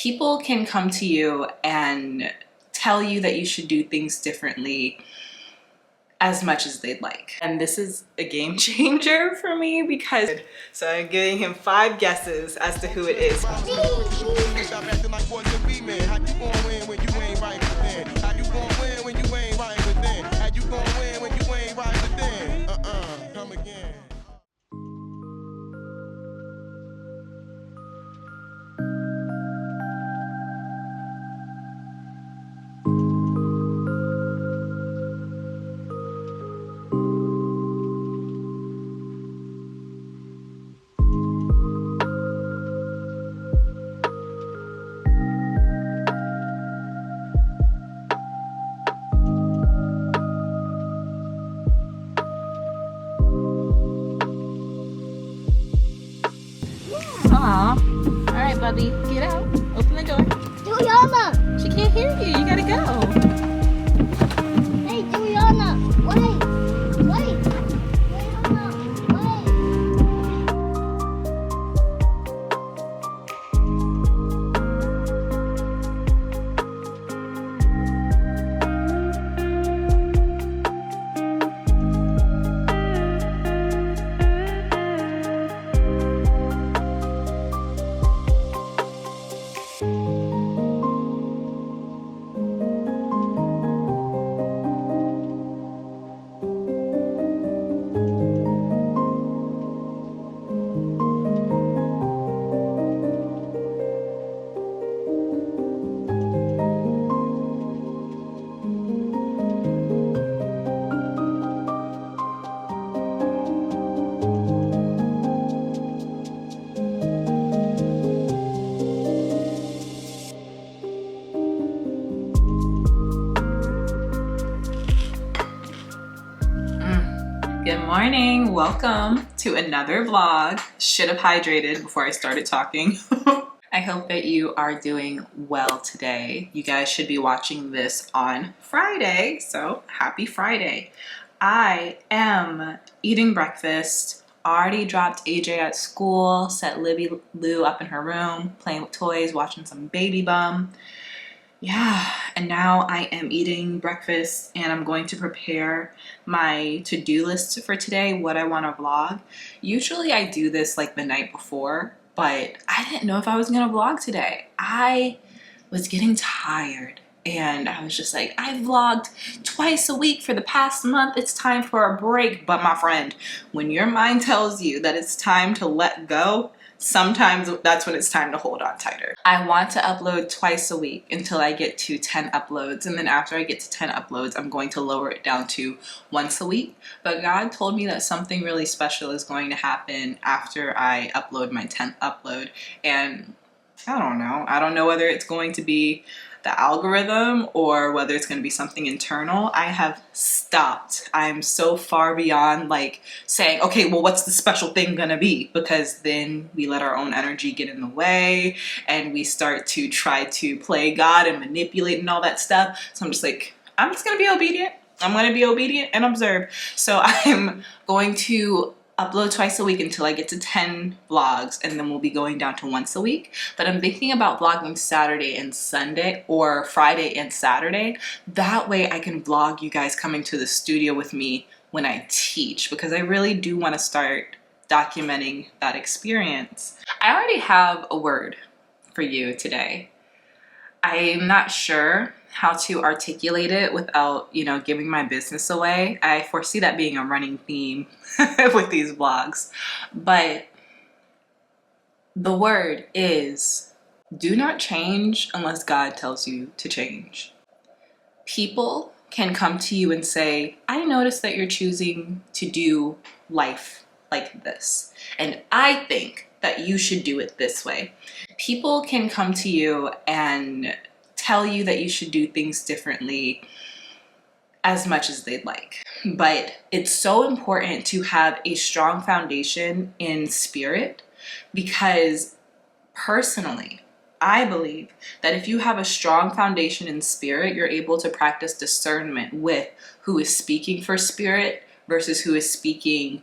people can come to you and tell you that you should do things differently as much as they'd like. And this is a game changer for me because, so I'm giving him 5 guesses as to who it is. Alright, Bubby, get out. Open the door. Juliana! She can't hear you. You gotta go. Hey, Juliana! Wait! Wait! Juliana! Good morning. Welcome to another vlog. Should have hydrated before I started talking. I hope that you are doing well today. You guys should be watching this on Friday, so happy Friday. I am eating breakfast. Already dropped AJ at school, set Libby Lou up in her room, playing with toys, watching some Baby Bum. Yeah, and now I am eating breakfast and I'm going to prepare my to-do list for today, what I want to vlog. Usually I do this like the night before, but I didn't know if I was going to vlog today. I was getting tired and I was just like, I vlogged twice a week for the past month. It's time for a break. But my friend, when your mind tells you that it's time to let go, sometimes that's when it's time to hold on tighter. I want to upload twice a week until I get to 10 uploads. And then after I get to 10 uploads, I'm going to lower it down to once a week. But God told me that something really special is going to happen after I upload my 10th upload. And I don't know. I don't know whether it's going to be the algorithm or whether it's going to be something internal. I have stopped. I'm so far beyond like saying, okay, well, what's the special thing gonna be? Because then we let our own energy get in the way and we start to try to play God and manipulate and all that stuff. So I'm just like, I'm just gonna be obedient. I'm gonna be obedient and observe. So I'm going to upload twice a week until I get to 10 vlogs, and then we'll be going down to once a week. But I'm thinking about vlogging Saturday and Sunday, or Friday and Saturday. That way I can vlog you guys coming to the studio with me when I teach, because I really do want to start documenting that experience. I already have a word for you today. I'm not sure how to articulate it without, giving my business away. I foresee that being a running theme with these vlogs. But the word is, do not change unless God tells you to change. People can come to you and say, I noticed that you're choosing to do life like this, and I think that you should do it this way. People can come to you and tell you that you should do things differently as much as they'd like. But it's so important to have a strong foundation in spirit, because personally, I believe that if you have a strong foundation in spirit, you're able to practice discernment with who is speaking for spirit versus who is speaking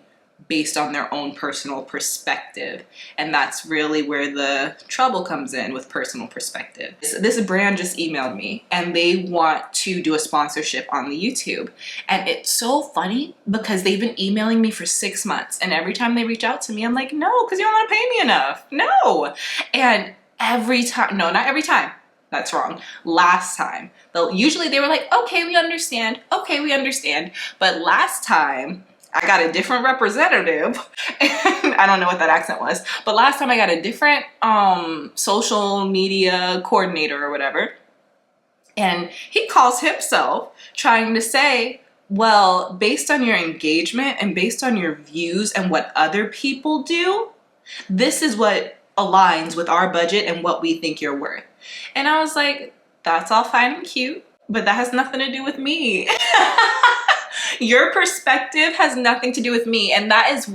based on their own personal perspective. And that's really where the trouble comes in with personal perspective. This brand just emailed me and they want to do a sponsorship on the YouTube. And it's so funny because they've been emailing me for 6 months. And every time they reach out to me, I'm like, no, because you don't want to pay me enough. No. And every time, no, not every time. That's wrong. Last time, usually they were like, okay, we understand. Okay, we understand. But last time, I got a different representative. And I don't know what that accent was. But last time I got a different social media coordinator or whatever. And he calls himself trying to say, well, based on your engagement and based on your views and what other people do, this is what aligns with our budget and what we think you're worth. And I was like, that's all fine and cute, but that has nothing to do with me. Your perspective has nothing to do with me. And that is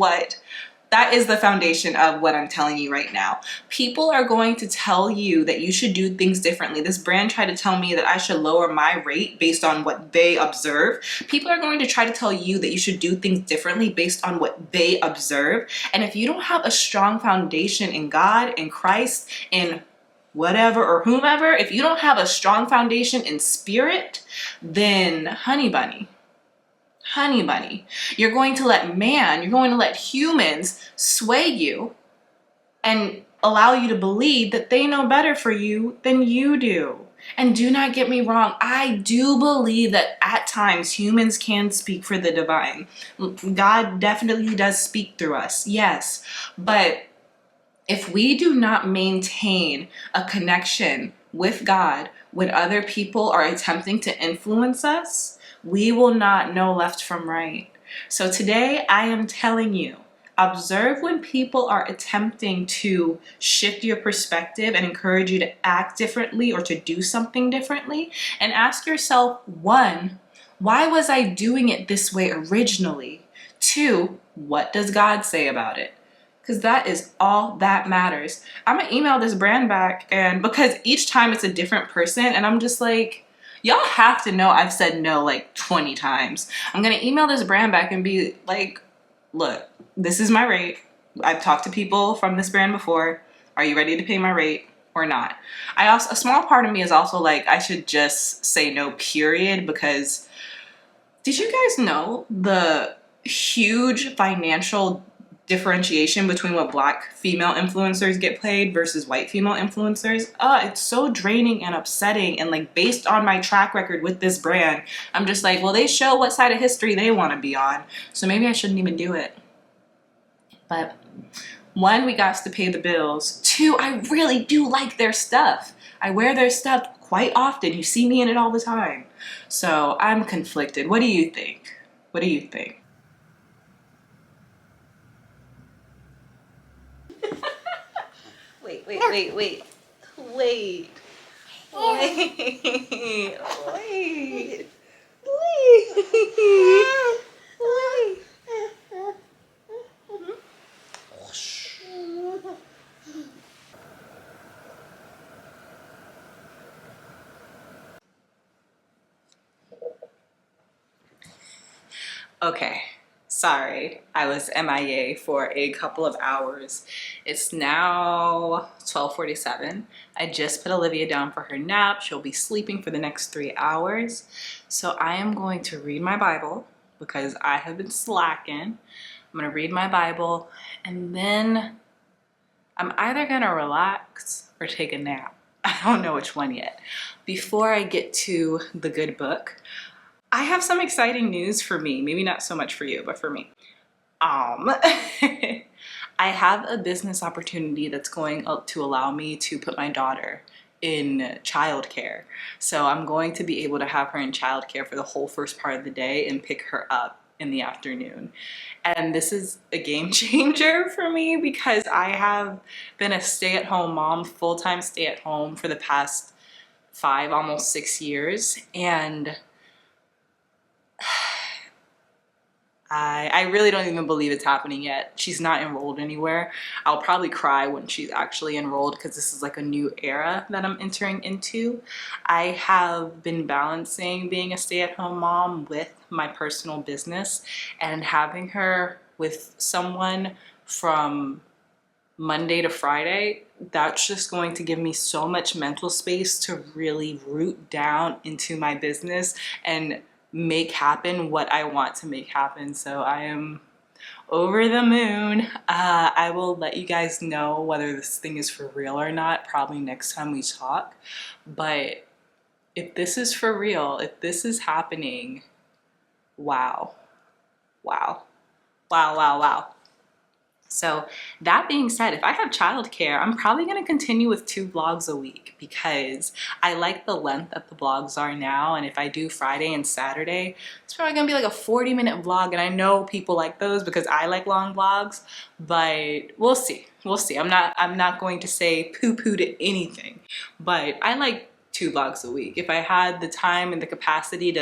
the foundation of what I'm telling you right now. People are going to tell you that you should do things differently. This brand tried to tell me that I should lower my rate based on what they observe. People are going to try to tell you that you should do things differently based on what they observe. And if you don't have a strong foundation in God, in Christ, in whatever or whomever, if you don't have a strong foundation in spirit, then honey bunny, you're going to let humans sway you and allow you to believe that they know better for you than you do. And do not get me wrong, I do believe that at times humans can speak for the divine. God definitely does speak through us, yes. But if we do not maintain a connection with God when other people are attempting to influence us, we will not know left from right. So today I am telling you, observe when people are attempting to shift your perspective and encourage you to act differently or to do something differently. And ask yourself, 1, why was I doing it this way originally? 2, what does God say about it? Because that is all that matters. I'm gonna email this brand back, and because each time it's a different person, and I'm just like, y'all have to know I've said no like 20 times. I'm gonna email this brand back and be like, look, this is my rate. I've talked to people from this brand before. Are you ready to pay my rate or not? A small part of me is also like, I should just say no, period, because did you guys know the huge financial differentiation between what Black female influencers get paid versus white female influencers? It's so draining and upsetting. And like, based on my track record with this brand, I'm just like, well, they show what side of history they want to be on, so maybe I shouldn't even do it. But 1, we got to pay the bills. 2, I really do like their stuff. I wear their stuff quite often. You see me in it all the time. So I'm conflicted. What do you think? What do you think? Okay, sorry, I was MIA for a couple of hours. It's now 12:47. I just put Olivia down for her nap. She'll be sleeping for the next 3 hours. So I am going to read my Bible because I have been slacking. I'm gonna read my Bible and then I'm either gonna relax or take a nap. I don't know which one yet. Before I get to the good book, I have some exciting news for me. Maybe not so much for you, but for me. I have a business opportunity that's going to allow me to put my daughter in childcare. So I'm going to be able to have her in childcare for the whole first part of the day and pick her up in the afternoon. And this is a game changer for me because I have been a stay-at-home mom, full-time stay-at-home for the past 5, almost 6 years. And I really don't even believe it's happening yet. She's not enrolled anywhere. I'll probably cry when she's actually enrolled because this is like a new era that I'm entering into. I have been balancing being a stay-at-home mom with my personal business, and having her with someone from Monday to Friday, that's just going to give me so much mental space to really root down into my business and make happen what I want to make happen. So I am over the moon. I will let you guys know whether this thing is for real or not, probably next time we talk. But if this is for real, if this is happening, wow, wow, wow, wow, wow. So that being said, if I have childcare, I'm probably going to continue with 2 vlogs a week because I like the length that the vlogs are now. And if I do Friday and Saturday, it's probably going to be like a 40-minute vlog. And I know people like those because I like long vlogs, but we'll see. We'll see. I'm not going to say poo-poo to anything, but I like 2 vlogs a week. If I had the time and the capacity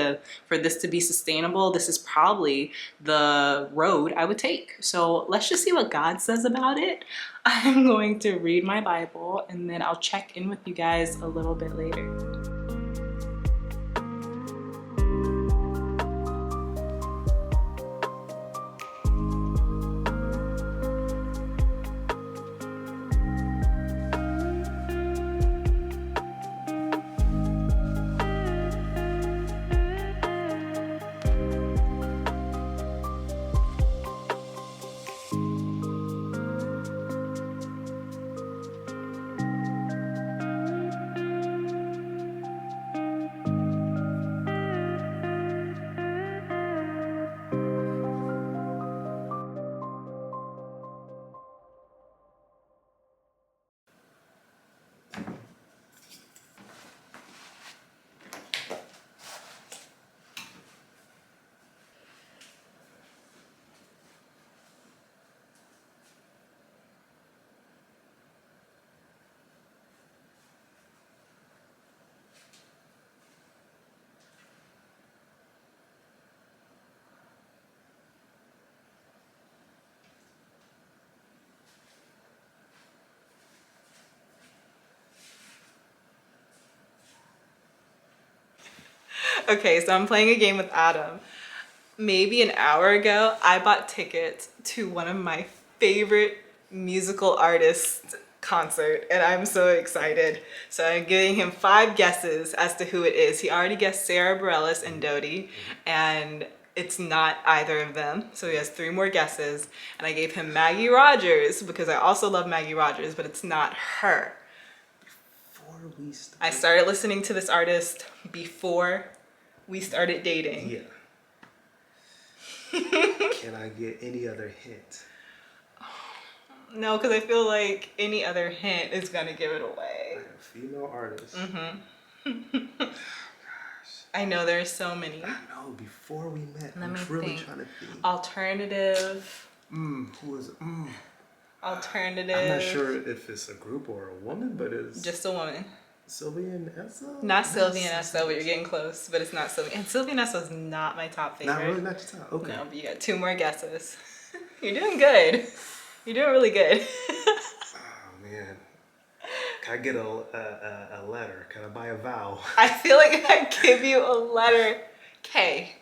for this to be sustainable, this is probably the road I would take. So let's just see what God says about it. I'm going to read my Bible and then I'll check in with you guys a little bit later. Okay, so I'm playing a game with Adam. Maybe an hour ago, I bought tickets to one of my favorite musical artists' concert, and I'm so excited. So I'm giving him 5 guesses as to who it is. He already guessed Sarah Bareilles and Dodie, and it's not either of them. So he has 3 more guesses, and I gave him Maggie Rogers because I also love Maggie Rogers, but it's not her. I started listening to this artist before we started dating. Yeah. Can I get any other hint? No, because I feel like any other hint is gonna give it away. Like a female artist. Mm-hmm. Gosh. I know there's so many. I know. Before we met, Let I'm me really think. trying to think. Alternative. Who is? Alternative. I'm not sure if it's a group or a woman, but it's Just a woman. Sylvia and Essa. Not Sylvia and Essa, but you're getting close. But it's not Sylvia. And Sylvia and Essa is not my top favorite. Not really, not your top. Okay. No, but you got 2 more guesses. You're doing good. You're doing really good. Oh man. Can I get a letter? Can I buy a vowel? I feel like if I give you a letter K.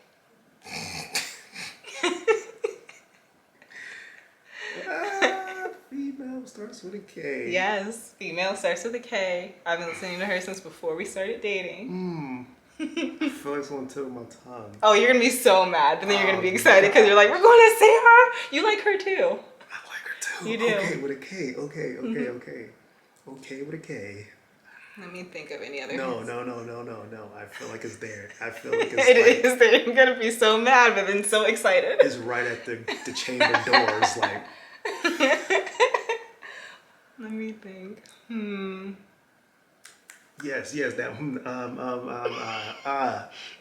Female starts with a K. Yes, female starts with a K. I've been listening to her since before we started dating. I feel like it's on the tip of my tongue. Oh, you're gonna be so mad, but then you're gonna be excited because you're like, we're going to see her. You like her too. I like her too. You do. Okay, with a K. Okay. Okay, with a K. Let me think of any other. No. hints. I feel like it's there. I feel like it's It is there. You're gonna be so mad, but then so excited. It's right at the chamber doors, like. Let me think. Yes, that.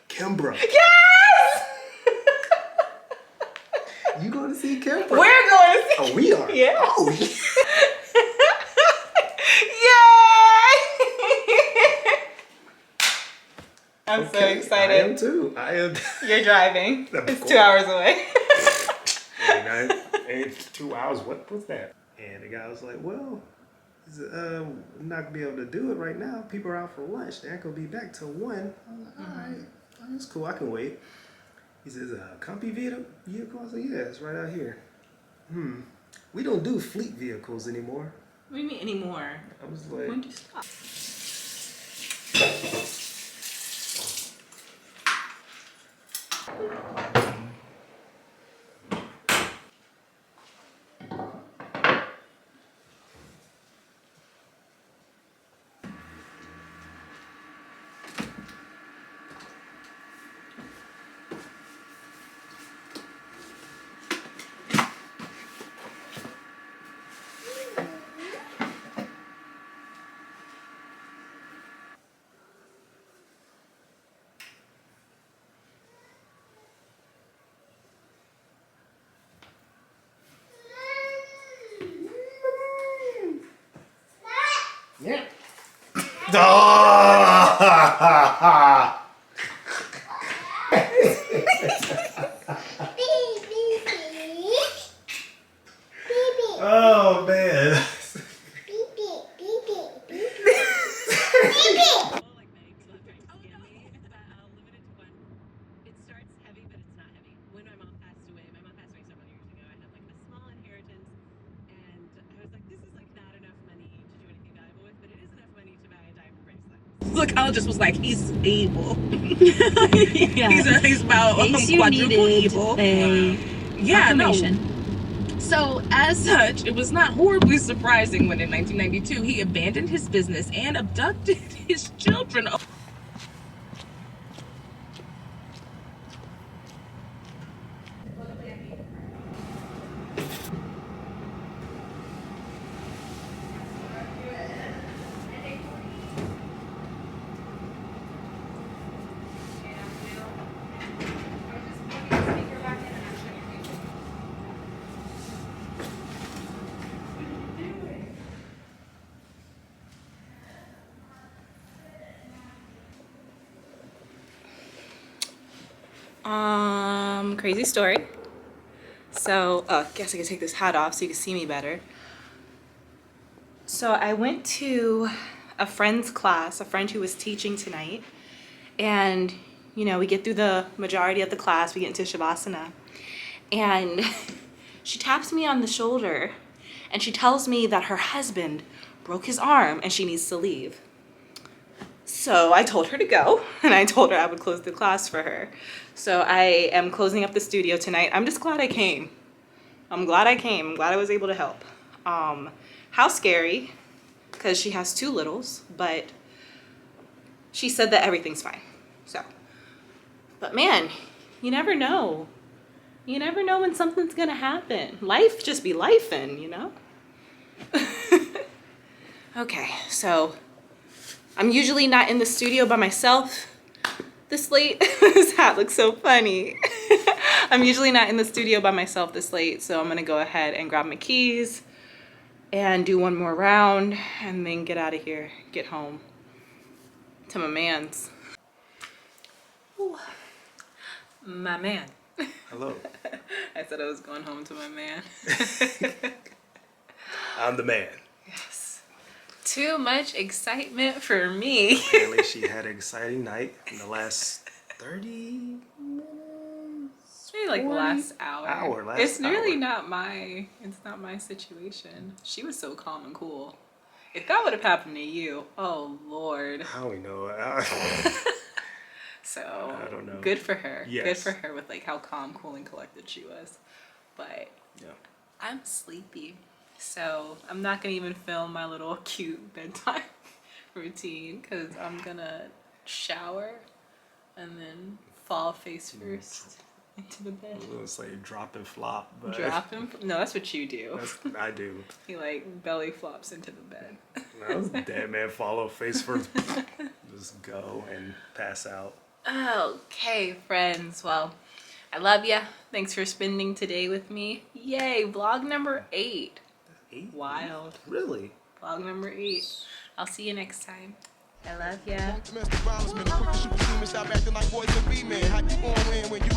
Kimbra. Yes! You going to see Kimbra? We're going to see. Oh, we are. Yeah. Oh. Yay! I'm so excited. I am too. I am. You're driving. It's 2 hours away. It's 2 hours. What was that? And the guy was like, "Well, I'm not gonna be able to do it right now. People are out for lunch. They're not gonna be back till 1." I was like, "All right, that's cool. I can wait." He says, "Compy vehicle?" I said, "Yeah, it's right out here." we don't do fleet vehicles anymore. What do you mean anymore? I was like, When did you stop? yeah. Oh man. The gynecologist was like, he's able. Yeah. he's about quadruple able. Affirmation. So, as such, it was not horribly surprising when in 1992 he abandoned his business and abducted his children. Crazy story. So, guess I can take this hat off so you can see me better. So I went to a friend's class, a friend who was teaching tonight, and you know, we get through the majority of the class, we get into Shavasana, and she taps me on the shoulder and she tells me that her husband broke his arm and she needs to leave. So I told her to go, and I told her I would close the class for her. So I am closing up the studio tonight. I'm just glad I came. I'm glad I came. I'm glad I was able to help. How scary, because she has 2 littles, but she said that everything's fine. So, but man, you never know. You never know when something's gonna happen. Life just be lifing, you know? Okay, so I'm usually not in the studio by myself this late. This hat looks so funny. I'm usually not in the studio by myself this late, so I'm gonna go ahead and grab my keys and do one more round and then get out of here, get home to my man's. Ooh. My man. Hello. I said I was going home to my man. I'm the man. Yes. Too much excitement for me. Apparently she had an exciting night in the last 30 minutes. Maybe like the last hour. It's really hour. it's not my situation. She was so calm and cool. If that would have happened to you, oh Lord. How we know? So I don't know. Good for her. Yes. Good for her with like how calm, cool, and collected she was. But Yeah. I'm sleepy, so I'm not gonna even film my little cute bedtime routine because I'm gonna shower and then fall face first into the bed. It was like drop and flop. But Drop him? No, that's what you do. I do. He like belly flops into the bed. That was dead man follow face first. Just go and pass out. Okay, friends. Well, I love ya. Thanks for spending today with me. Yay, vlog number 8. 8? Wild. Really? Vlog number 8. I'll see you next time. I love ya. Domestic violence, man. Quick to shoot the demon, stop acting like boys and be men. How you gon' win when you